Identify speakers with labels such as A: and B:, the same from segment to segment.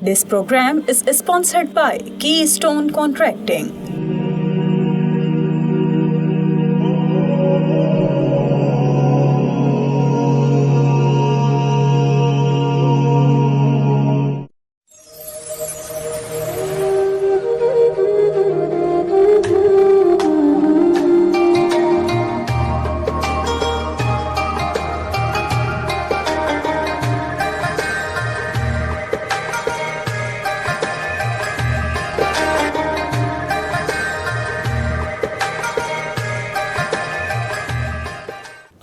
A: This program is sponsored by Keystone Contracting.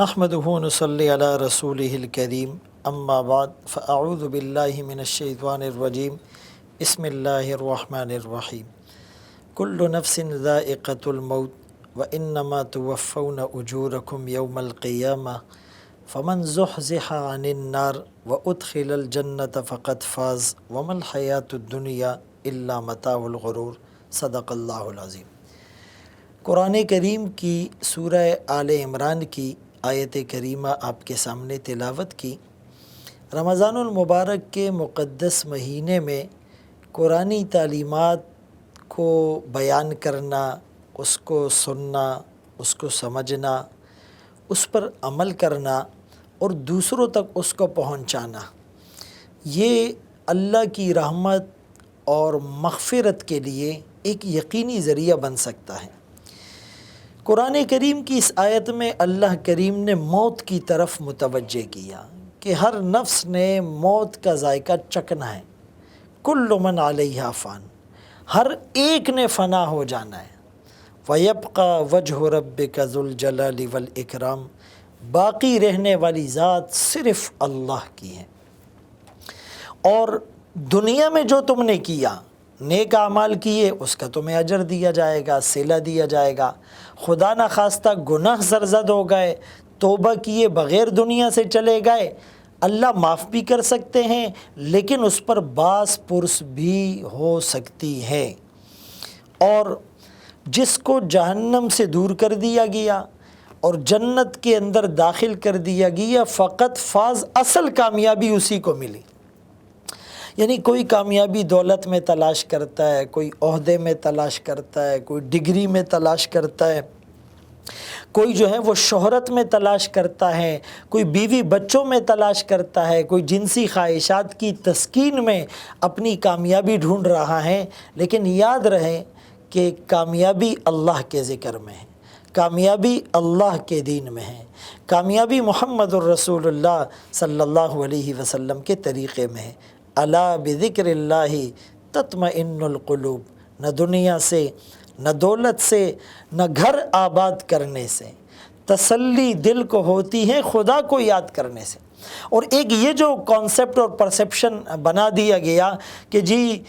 B: نحمدہ ونصلی علی رسولہ الکریم اما بعد فاعوذ باللہ من الشیطان الرجیم بسم اللہ الرحمن الرحیم کل نفس ذائقۃ الموت وانما توفون اجورکم یوم القیامہ فمن زحزح عن النار وادخل الجنۃ فقد فاز وما الحیاۃ الدنیا الا متاع الغرور صدق اللہ العظیم۔ قرآن کریم کی سورہ آل عمران کی آیت کریمہ آپ کے سامنے تلاوت کی۔ رمضان المبارک کے مقدس مہینے میں قرآنی تعلیمات کو بیان کرنا، اس کو سننا، اس کو سمجھنا، اس پر عمل کرنا اور دوسروں تک اس کو پہنچانا، یہ اللہ کی رحمت اور مغفرت کے لیے ایک یقینی ذریعہ بن سکتا ہے۔ قرآن کریم کی اس آیت میں اللہ کریم نے موت کی طرف متوجہ کیا کہ ہر نفس نے موت کا ذائقہ چکھنا ہے۔ کل من علیہا فان، ہر ایک نے فنا ہو جانا ہے۔ وَيَبْقَى وَجْهُ رَبِّكَ ذُو الْجَلَالِ وَالْإِكْرَامِ، باقی رہنے والی ذات صرف اللہ کی ہے۔ اور دنیا میں جو تم نے کیا، نیک اعمال کیے، اس کا تمہیں اجر دیا جائے گا، صلہ دیا جائے گا۔ خدا نخواستہ گناہ سرزد ہو گئے، توبہ کیے بغیر دنیا سے چلے گئے، اللہ معاف بھی کر سکتے ہیں، لیکن اس پر باس پرس بھی ہو سکتی ہے۔ اور جس کو جہنم سے دور کر دیا گیا اور جنت کے اندر داخل کر دیا گیا، فقط فاز، اصل کامیابی اسی کو ملی۔ یعنی کوئی کامیابی دولت میں تلاش کرتا ہے، کوئی عہدے میں تلاش کرتا ہے، کوئی ڈگری میں تلاش کرتا ہے، کوئی جو ہے وہ شہرت میں تلاش کرتا ہے، کوئی بیوی بچوں میں تلاش کرتا ہے، کوئی جنسی خواہشات کی تسکین میں اپنی کامیابی ڈھونڈ رہا ہے۔ لیکن یاد رہے کہ کامیابی اللہ کے ذکر میں ہے، کامیابی اللہ کے دین میں ہے، کامیابی محمد الرسول اللہ صلی اللہ علیہ وسلم کے طریقے میں ہے۔ الا بذکر اللہ تطمئن القلوب، نہ دنیا سے، نہ دولت سے، نہ گھر آباد کرنے سے تسلی دل کو ہوتی ہے خدا کو یاد کرنے سے۔ اور ایک یہ جو کانسیپٹ اور پرسیپشن بنا دیا گیا کہ جی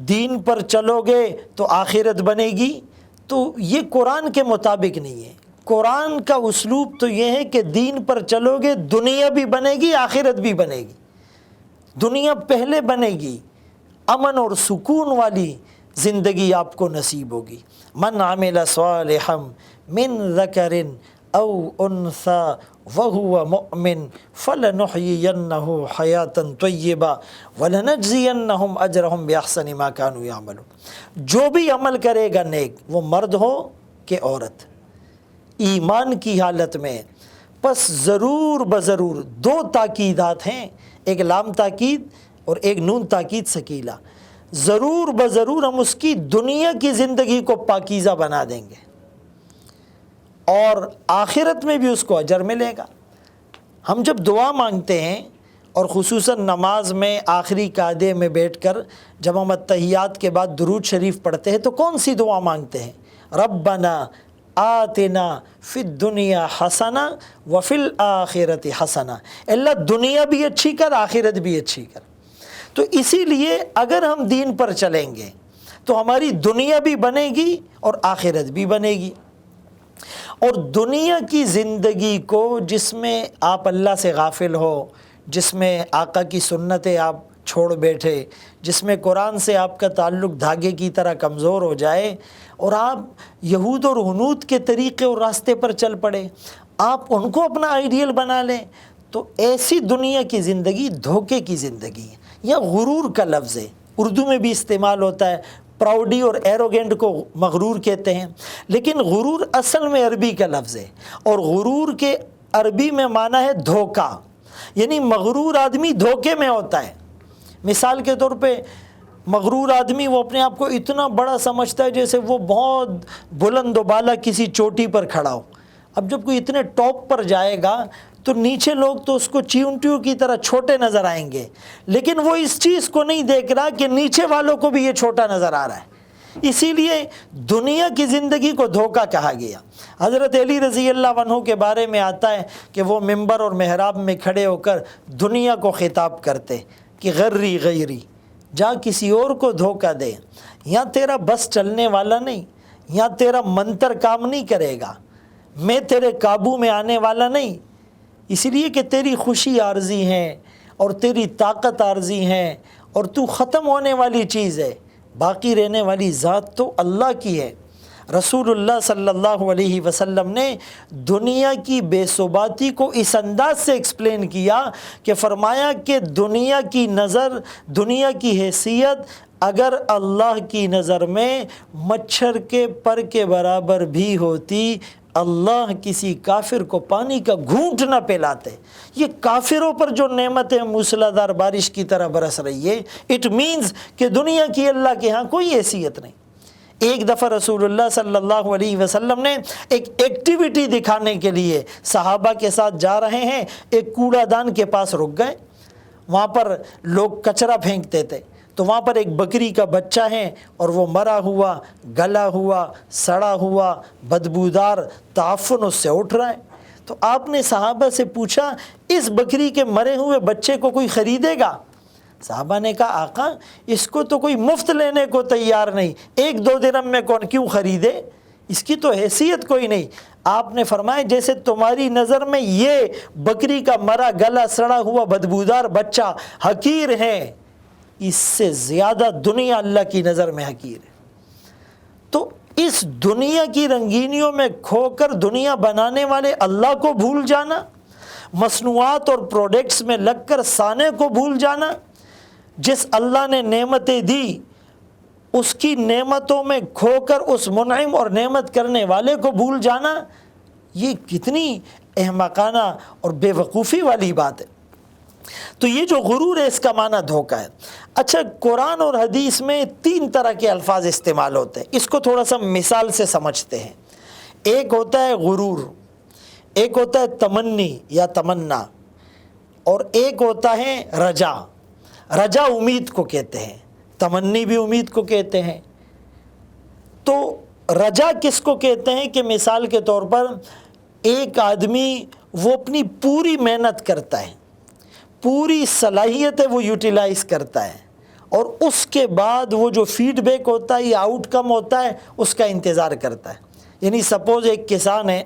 B: دین پر چلو گے تو آخرت بنے گی، تو یہ قرآن کے مطابق نہیں ہے۔ قرآن کا اسلوب تو یہ ہے کہ دین پر چلو گے دنیا بھی بنے گی، آخرت بھی بنے گی۔ دنیا پہلے بنے گی، امن اور سکون والی زندگی آپ کو نصیب ہوگی۔ من عمل صالحا من ذکر او انثی وہو مؤمن فلنحیینہ حیاتا طیبہ ولنجزینہم اجرہم باحسن ما کانوا یعملون۔ جو بھی عمل کرے گا نیک، وہ مرد ہو کہ عورت، ایمان کی حالت میں، پس ضرور بضرور دو تاکیدات ہیں، ایک لام تاکید اور ایک نون تاکید ثقیلہ، ضرور بضرور ہم اس کی دنیا کی زندگی کو پاکیزہ بنا دیں گے اور آخرت میں بھی اس کو اجر ملے گا۔ ہم جب دعا مانگتے ہیں اور خصوصاً نماز میں آخری قعدے میں بیٹھ کر جب ہم التحیات کے بعد درود شریف پڑھتے ہیں تو کون سی دعا مانگتے ہیں؟ ربنا آتنا فی الدنیا حسنہ وفی الآخرۃ حسنہ، اللہ دنیا بھی اچھی کر، آخرت بھی اچھی کر۔ تو اسی لیے اگر ہم دین پر چلیں گے تو ہماری دنیا بھی بنے گی اور آخرت بھی بنے گی۔ اور دنیا کی زندگی کو جس میں آپ اللہ سے غافل ہو، جس میں آقا کی سنتیں آپ چھوڑ بیٹھے، جس میں قرآن سے آپ کا تعلق دھاگے کی طرح کمزور ہو جائے اور آپ یہود اور ہنود کے طریقے اور راستے پر چل پڑے، آپ ان کو اپنا آئیڈیل بنا لیں، تو ایسی دنیا کی زندگی دھوکے کی زندگی ہے، یا غرور کا لفظ ہے، اردو میں بھی استعمال ہوتا ہے، پراؤڈی اور ایروگینٹ کو مغرور کہتے ہیں، لیکن غرور اصل میں عربی کا لفظ ہے، اور غرور کے عربی میں معنی ہے دھوکہ، یعنی مغرور آدمی دھوکے میں ہوتا ہے۔ مثال کے طور پہ مغرور آدمی وہ اپنے آپ کو اتنا بڑا سمجھتا ہے جیسے وہ بہت بلند و بالا کسی چوٹی پر کھڑا ہو۔ اب جب کوئی اتنے ٹاپ پر جائے گا تو نیچے لوگ تو اس کو چیونٹیوں کی طرح چھوٹے نظر آئیں گے، لیکن وہ اس چیز کو نہیں دیکھ رہا کہ نیچے والوں کو بھی یہ چھوٹا نظر آ رہا ہے۔ اسی لیے دنیا کی زندگی کو دھوکہ کہا گیا۔ حضرت علی رضی اللہ عنہ کے بارے میں آتا ہے کہ وہ ممبر اور محراب میں کھڑے ہو کر دنیا کو خطاب کرتے کہ غری غیری، جا کسی اور کو دھوکہ دے، یہاں تیرا بس چلنے والا نہیں، یہاں تیرا منتر کام نہیں کرے گا، میں تیرے قابو میں آنے والا نہیں، اسی لیے کہ تیری خوشی عارضی ہے اور تیری طاقت عارضی ہے، اور تو ختم ہونے والی چیز ہے، باقی رہنے والی ذات تو اللہ کی ہے۔ رسول اللہ صلی اللہ علیہ وسلم نے دنیا کی بے ثباتی کو اس انداز سے ایکسپلین کیا کہ فرمایا کہ دنیا کی نظر، دنیا کی حیثیت اگر اللہ کی نظر میں مچھر کے پر کے برابر بھی ہوتی، اللہ کسی کافر کو پانی کا گھونٹ نہ پلاتے۔ یہ کافروں پر جو نعمتیں موسلادھار بارش کی طرح برس رہی ہے، اٹ مینز کہ دنیا کی اللہ کے ہاں کوئی حیثیت نہیں۔ ایک دفعہ رسول اللہ صلی اللہ علیہ وسلم نے ایک ایکٹیویٹی دکھانے کے لیے صحابہ کے ساتھ جا رہے ہیں، ایک کوڑا دان کے پاس رک گئے، وہاں پر لوگ کچرا پھینکتے تھے، تو وہاں پر ایک بکری کا بچہ ہے اور وہ مرا ہوا، گلا ہوا، سڑا ہوا، بدبودار تعفن اس سے اٹھ رہا ہے۔ تو آپ نے صحابہ سے پوچھا اس بکری کے مرے ہوئے بچے کو کوئی خریدے گا؟ صحابہ نے کہا آقا اس کو تو کوئی مفت لینے کو تیار نہیں، 1-2 درہم میں کون کیوں خریدے، اس کی تو حیثیت کوئی نہیں۔ آپ نے فرمایا جیسے تمہاری نظر میں یہ بکری کا مرا گلا سڑا ہوا بدبودار بچہ حقیر ہے، اس سے زیادہ دنیا اللہ کی نظر میں حقیر ہے۔ تو اس دنیا کی رنگینیوں میں کھو کر دنیا بنانے والے اللہ کو بھول جانا، مصنوعات اور پروڈکٹس میں لگ کر صانع کو بھول جانا، جس اللہ نے نعمتیں دی اس کی نعمتوں میں کھو کر اس منعم اور نعمت کرنے والے کو بھول جانا، یہ کتنی احمقانہ اور بے وقوفی والی بات ہے۔ تو یہ جو غرور ہے اس کا معنی دھوکہ ہے۔ اچھا، قرآن اور حدیث میں 3 طرح کے الفاظ استعمال ہوتے ہیں، اس کو تھوڑا سا مثال سے سمجھتے ہیں۔ ایک ہوتا ہے غرور، ایک ہوتا ہے تمنی یا تمنا، اور ایک ہوتا ہے رجا۔ رجا امید کو کہتے ہیں، تمنی بھی امید کو کہتے ہیں۔ تو رجا کس کو کہتے ہیں کہ مثال کے طور پر ایک آدمی وہ اپنی پوری محنت کرتا ہے، پوری صلاحیت ہے وہ یوٹیلائز کرتا ہے، اور اس کے بعد وہ جو فیڈ بیک ہوتا ہے یا آؤٹ کم ہوتا ہے اس کا انتظار کرتا ہے۔ یعنی سپوز ایک کسان ہے،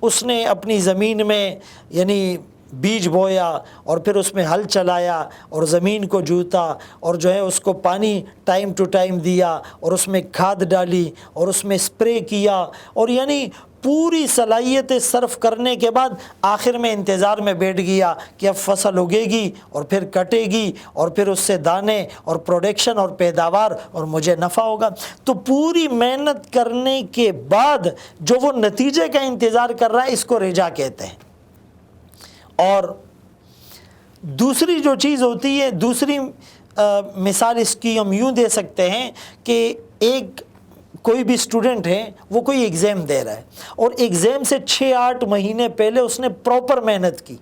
B: اس نے اپنی زمین میں یعنی بیج بویا اور پھر اس میں ہل چلایا اور زمین کو جوتا اور جو ہے اس کو پانی ٹائم ٹو ٹائم دیا اور اس میں کھاد ڈالی اور اس میں اسپرے کیا، اور یعنی پوری صلاحیتیں صرف کرنے کے بعد آخر میں انتظار میں بیٹھ گیا کہ اب فصل اگے گی اور پھر کٹے گی اور پھر اس سے دانے اور پروڈکشن اور پیداوار اور مجھے نفع ہوگا۔ تو پوری محنت کرنے کے بعد جو وہ نتیجے کا انتظار کر رہا ہے اس کو رجا کہتے ہیں۔ اور دوسری جو چیز ہوتی ہے، دوسری مثال اس کی ہم یوں دے سکتے ہیں کہ ایک کوئی بھی اسٹوڈنٹ ہے، وہ کوئی ایگزام دے رہا ہے اور ایگزام سے 6-8 مہینے پہلے اس نے پراپر محنت کی،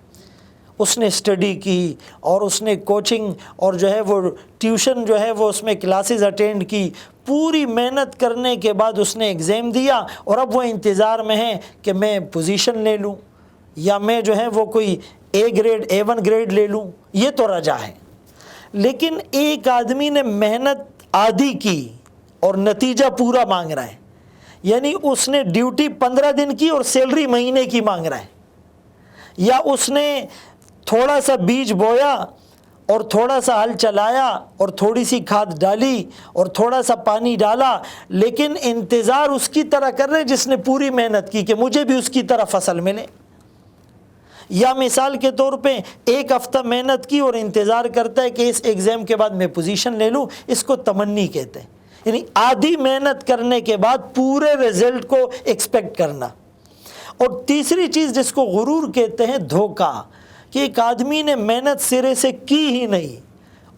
B: اس نے اسٹڈی کی اور اس نے کوچنگ اور جو ہے وہ ٹیوشن جو ہے وہ اس میں کلاسز اٹینڈ کی، پوری محنت کرنے کے بعد اس نے ایگزام دیا اور اب وہ انتظار میں ہے کہ میں پوزیشن لے لوں یا میں جو ہے وہ کوئی A1 گریڈ لے لوں، یہ تو رجا ہے۔ لیکن ایک آدمی نے محنت آدھی کی اور نتیجہ پورا مانگ رہا ہے، یعنی اس نے ڈیوٹی 15 دن کی اور سیلری مہینے کی مانگ رہا ہے، یا اس نے تھوڑا سا بیج بویا اور تھوڑا سا ہل چلایا اور تھوڑی سی کھاد ڈالی اور تھوڑا سا پانی ڈالا، لیکن انتظار اس کی طرح کر رہے جس نے پوری محنت کی کہ مجھے بھی اس کی طرح فصل ملے۔ یا مثال کے طور پہ ایک ہفتہ محنت کی اور انتظار کرتا ہے کہ اس ایگزام کے بعد میں پوزیشن لے لوں، اس کو تمنی کہتے ہیں، یعنی آدھی محنت کرنے کے بعد پورے رزلٹ کو ایکسپیکٹ کرنا۔ اور تیسری چیز جس کو غرور کہتے ہیں، دھوکہ، کہ ایک آدمی نے محنت سرے سے کی ہی نہیں،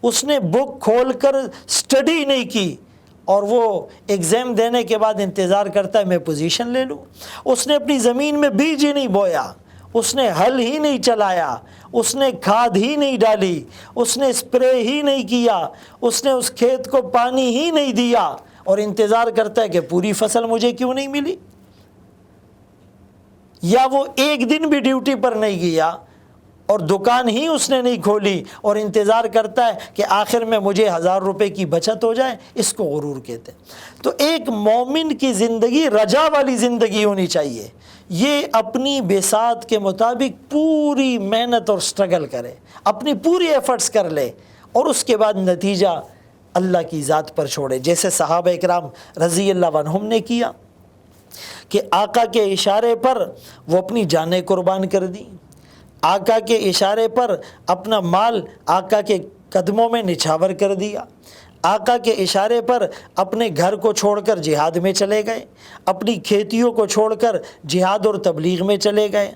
B: اس نے بک کھول کر اسٹڈی نہیں کی اور وہ ایگزام دینے کے بعد انتظار کرتا ہے میں پوزیشن لے لوں۔ اس نے اپنی زمین میں بیج ہی نہیں بویا، اس نے ہل ہی نہیں چلایا، اس نے کھاد ہی نہیں ڈالی، اس نے اسپرے ہی نہیں کیا، اس نے اس کھیت کو پانی ہی نہیں دیا، اور انتظار کرتا ہے کہ پوری فصل مجھے کیوں نہیں ملی۔ یا وہ ایک دن بھی ڈیوٹی پر نہیں گیا اور دکان ہی اس نے نہیں کھولی اور انتظار کرتا ہے کہ آخر میں مجھے 1000 روپے کی بچت ہو جائے، اس کو غرور کہتے ہیں۔ تو ایک مومن کی زندگی رجا والی زندگی ہونی چاہیے، یہ اپنی بساط کے مطابق پوری محنت اور سٹرگل کرے، اپنی پوری ایفرٹس کر لے، اور اس کے بعد نتیجہ اللہ کی ذات پر چھوڑے، جیسے صحابہ اکرام رضی اللہ عنہم نے کیا کہ آقا کے اشارے پر وہ اپنی جانیں قربان کر دیں، آقا کے اشارے پر اپنا مال آقا کے قدموں میں نچھاور کر دیا، آقا کے اشارے پر اپنے گھر کو چھوڑ کر جہاد میں چلے گئے، اپنی کھیتیوں کو چھوڑ کر جہاد اور تبلیغ میں چلے گئے،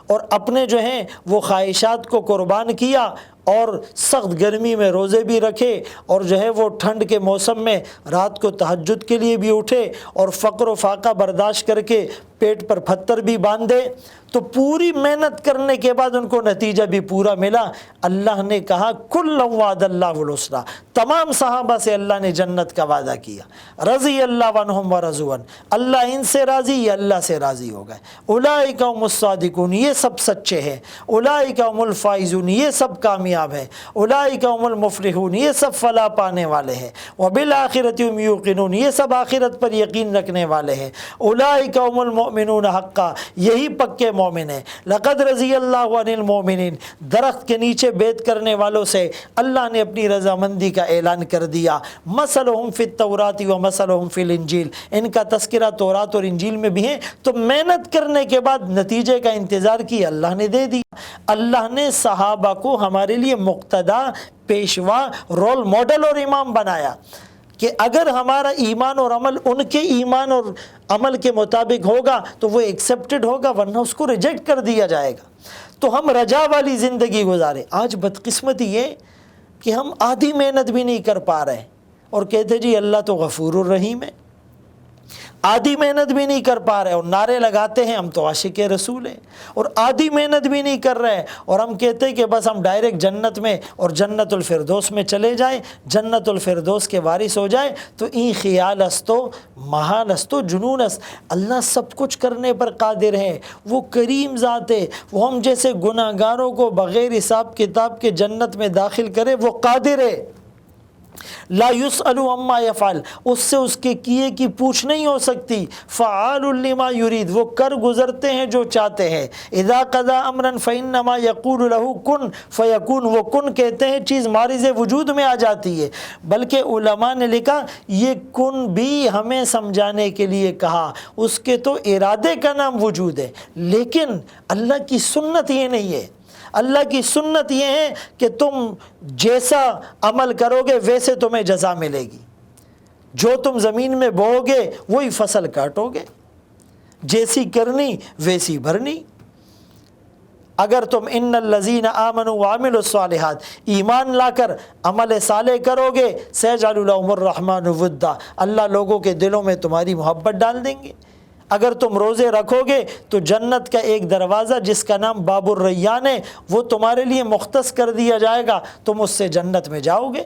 B: اور اپنے جو ہیں وہ خواہشات کو قربان کیا، اور سخت گرمی میں روزے بھی رکھے، اور جو ہے وہ ٹھنڈ کے موسم میں رات کو تہجد کے لیے بھی اٹھے، اور فقر و فاقہ برداشت کر کے پیٹ پر پتھر بھی باندھے۔ تو پوری محنت کرنے کے بعد ان کو نتیجہ بھی پورا ملا۔ اللہ نے کہا کل وعد اللہ الحسنی، تمام صحابہ سے اللہ نے جنت کا وعدہ کیا، رضی اللہ عنہم ورضوا عنہ، اللہ ان سے راضی، یہ اللہ سے راضی ہو گئے۔ اولئک هم الصادقون، یہ سب سچے ہیں۔ اولئک هم الفائزون، یہ سب کامیاب ہیں۔ اولئک هم المفلحون، یہ سب فلاح پانے والے ہیں۔ وبالآخرۃ هم یوقنون، یہ سب آخرت پر یقین رکھنے والے ہیں۔ اولئک هم المؤمنون حقا، یہی پکے مومن ہیں۔ لقد رضی اللہ عن المؤمنین، درخت کے نیچے بیعت کرنے والوں سے اللہ نے اپنی رضامندی کا اعلان کر دیا۔ مثلہم فی التوراۃ ومثلہم فی الانجیل، ان کا تذکرہ تورات اور انجیل میں بھی ہے۔ تو محنت کرنے کے بعد نتیجے کا انتظار کیا، اللہ نے دے دیا۔ اللہ نے صحابہ کو ہمارے لیے مقتدا، پیشوا، رول ماڈل اور امام بنایا کہ اگر ہمارا ایمان اور عمل ان کے ایمان اور عمل کے مطابق ہوگا تو وہ ایکسیپٹڈ ہوگا، ورنہ اس کو ریجیکٹ کر دیا جائے گا۔ تو ہم رجا والی زندگی گزارے۔ آج بدقسمتی یہ کہ ہم آدھی محنت بھی نہیں کر پا رہے اور کہتے جی اللہ تو غفور الرحیم ہے، آدھی محنت بھی نہیں کر پا رہے اور نعرے لگاتے ہیں ہم تو عاشق رسول ہیں، اور آدھی محنت بھی نہیں کر رہے اور ہم کہتے ہیں کہ بس ہم ڈائریکٹ جنت میں اور جنت الفردوس میں چلے جائیں، جنت الفردوس کے وارث ہو جائیں۔ تو این خیال استو محال استو جنون است، اللہ سب کچھ کرنے پر قادر ہے، وہ کریم ذات ہے، وہ ہم جیسے گناہ گاروں کو بغیر حساب کتاب کے جنت میں داخل کرے، وہ قادر ہے۔ لا یسأل عما یفعل، اس سے اس کے کیے کی پوچھ نہیں ہو سکتی۔ فعال لما یرید، وہ کر گزرتے ہیں جو چاہتے ہیں۔ اذا قضا امرا فانما یقول له کن فیکون، وہ کن کہتے ہیں چیز مارز وجود میں آ جاتی ہے۔ بلکہ علماء نے لکھا یہ کن بھی ہمیں سمجھانے کے لیے کہا، اس کے تو ارادے کا نام وجود ہے، لیکن اللہ کی سنت یہ نہیں ہے۔ اللہ کی سنت یہ ہے کہ تم جیسا عمل کرو گے ویسے تمہیں جزا ملے گی، جو تم زمین میں بوؤ گے وہی فصل کاٹو گے، جیسی کرنی ویسی بھرنی۔ اگر تم ان الذین آمنوا وعملوا الصالحات، ایمان لا کر عمل صالح کرو گے، سیجعل لهم الرحمن ودا، اللہ لوگوں کے دلوں میں تمہاری محبت ڈال دیں گے۔ اگر تم روزے رکھو گے تو جنت کا ایک دروازہ جس کا نام باب الریان ہے وہ تمہارے لیے مختص کر دیا جائے گا، تم اس سے جنت میں جاؤ گے۔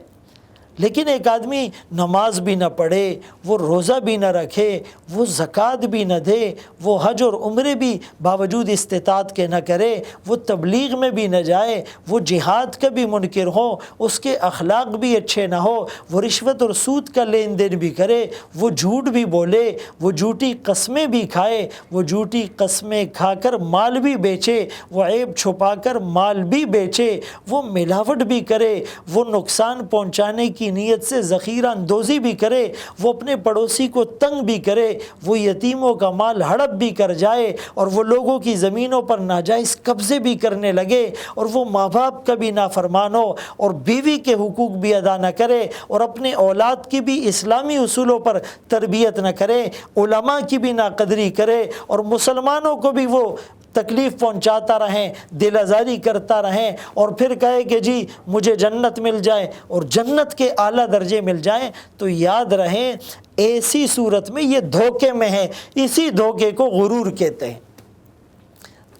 B: لیکن ایک آدمی نماز بھی نہ پڑھے، وہ روزہ بھی نہ رکھے، وہ زکوٰۃ بھی نہ دے، وہ حج اور عمرے بھی باوجود استطاعت کے نہ کرے، وہ تبلیغ میں بھی نہ جائے، وہ جہاد کا بھی منکر ہو، اس کے اخلاق بھی اچھے نہ ہو، وہ رشوت اور سود کا لین دین بھی کرے، وہ جھوٹ بھی بولے، وہ جھوٹی قسمیں بھی کھائے، وہ جھوٹی قسمیں کھا کر مال بھی بیچے، وہ عیب چھپا کر مال بھی بیچے، وہ ملاوٹ بھی کرے، وہ نقصان پہنچانے کی کی نیت سے ذخیرہ اندوزی بھی کرے، وہ اپنے پڑوسی کو تنگ بھی کرے، وہ یتیموں کا مال ہڑپ بھی کر جائے، اور وہ لوگوں کی زمینوں پر ناجائز قبضے بھی کرنے لگے، اور وہ ماں باپ کا بھی نافرمان ہو، اور بیوی کے حقوق بھی ادا نہ کرے، اور اپنے اولاد کی بھی اسلامی اصولوں پر تربیت نہ کرے، علماء کی بھی ناقدری کرے، اور مسلمانوں کو بھی وہ تکلیف پہنچاتا رہیں، دل آزاری کرتا رہیں، اور پھر کہے کہ جی مجھے جنت مل جائے اور جنت کے اعلیٰ درجے مل جائیں، تو یاد رہیں ایسی صورت میں یہ دھوکے میں ہے۔ اسی دھوکے کو غرور کہتے ہیں۔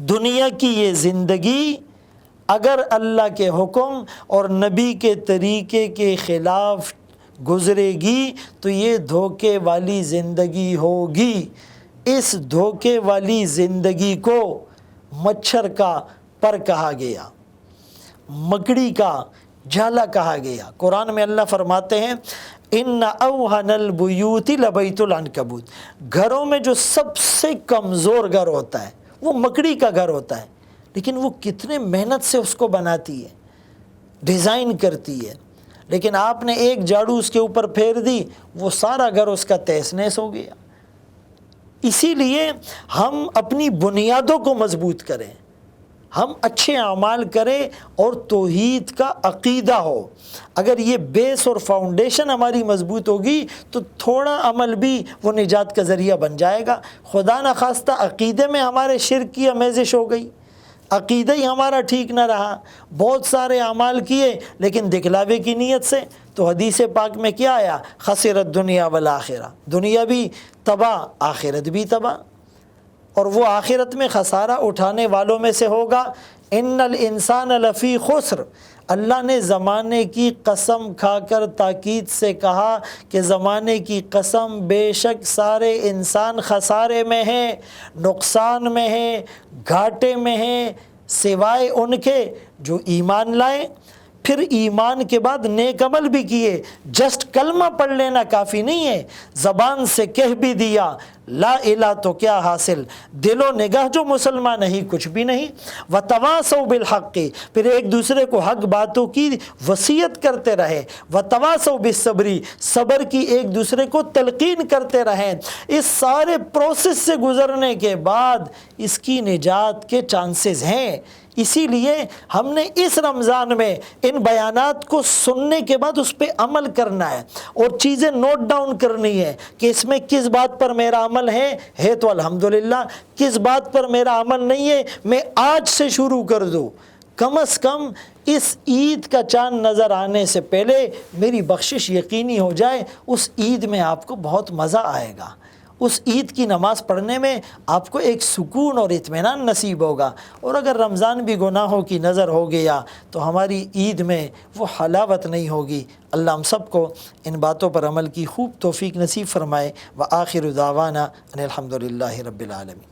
B: دنیا کی یہ زندگی اگر اللہ کے حکم اور نبی کے طریقے کے خلاف گزرے گی تو یہ دھوکے والی زندگی ہوگی۔ اس دھوکے والی زندگی کو مچھر کا پر کہا گیا، مکڑی کا جالا کہا گیا۔ قرآن میں اللہ فرماتے ہیں ان اوہن البیوت لبیت العنکبوت، گھروں میں جو سب سے کمزور گھر ہوتا ہے وہ مکڑی کا گھر ہوتا ہے، لیکن وہ کتنے محنت سے اس کو بناتی ہے، ڈیزائن کرتی ہے، لیکن آپ نے ایک جھاڑو اس کے اوپر پھیر دی، وہ سارا گھر اس کا تہس نہس ہو گیا۔ اسی لیے ہم اپنی بنیادوں کو مضبوط کریں، ہم اچھے اعمال کریں اور توحید کا عقیدہ ہو۔ اگر یہ بیس اور فاؤنڈیشن ہماری مضبوط ہوگی تو تھوڑا عمل بھی وہ نجات کا ذریعہ بن جائے گا۔ خدا نخواستہ عقیدے میں ہمارے شرک کی آمیزش ہو گئی، عقیدہ ہی ہمارا ٹھیک نہ رہا، بہت سارے اعمال کیے لیکن دکھلاوے کی نیت سے، تو حدیث پاک میں کیا آیا؟ خسرت دنیا والآخرہ، دنیا بھی تباہ آخرت بھی تباہ، اور وہ آخرت میں خسارہ اٹھانے والوں میں سے ہوگا۔ ان الانسان لفی خسر، اللہ نے زمانے کی قسم کھا کر تاکید سے کہا کہ زمانے کی قسم بے شک سارے انسان خسارے میں ہیں، نقصان میں ہیں، گھاٹے میں ہیں، سوائے ان کے جو ایمان لائے، پھر ایمان کے بعد نیک عمل بھی کیے۔ جسٹ کلمہ پڑھ لینا کافی نہیں ہے، زبان سے کہہ بھی دیا لا الہ تو کیا حاصل، دل و نگاہ جو مسلمان نہیں کچھ بھی نہیں۔ وتواصوا بالحق، پھر ایک دوسرے کو حق باتوں کی وصیت کرتے رہے۔ وتواصوا بالصبر، صبر کی ایک دوسرے کو تلقین کرتے رہیں۔ اس سارے پروسیس سے گزرنے کے بعد اس کی نجات کے چانسز ہیں۔ اسی لیے ہم نے اس رمضان میں ان بیانات کو سننے کے بعد اس پہ عمل کرنا ہے اور چیزیں نوٹ ڈاؤن کرنی ہے کہ اس میں کس بات پر میرا عمل ہے تو الحمدللہ، کس بات پر میرا عمل نہیں ہے میں آج سے شروع کر دوں۔ کم از کم اس عید کا چاند نظر آنے سے پہلے میری بخشش یقینی ہو جائے، اس عید میں آپ کو بہت مزہ آئے گا، اس عید کی نماز پڑھنے میں آپ کو ایک سکون اور اطمینان نصیب ہوگا۔ اور اگر رمضان بھی گناہوں کی نظر ہو گیا تو ہماری عید میں وہ حلاوت نہیں ہوگی۔ اللہ ہم سب کو ان باتوں پر عمل کی خوب توفیق نصیب فرمائے۔ وآخر دعوانا ان الحمدللہ رب العالمین۔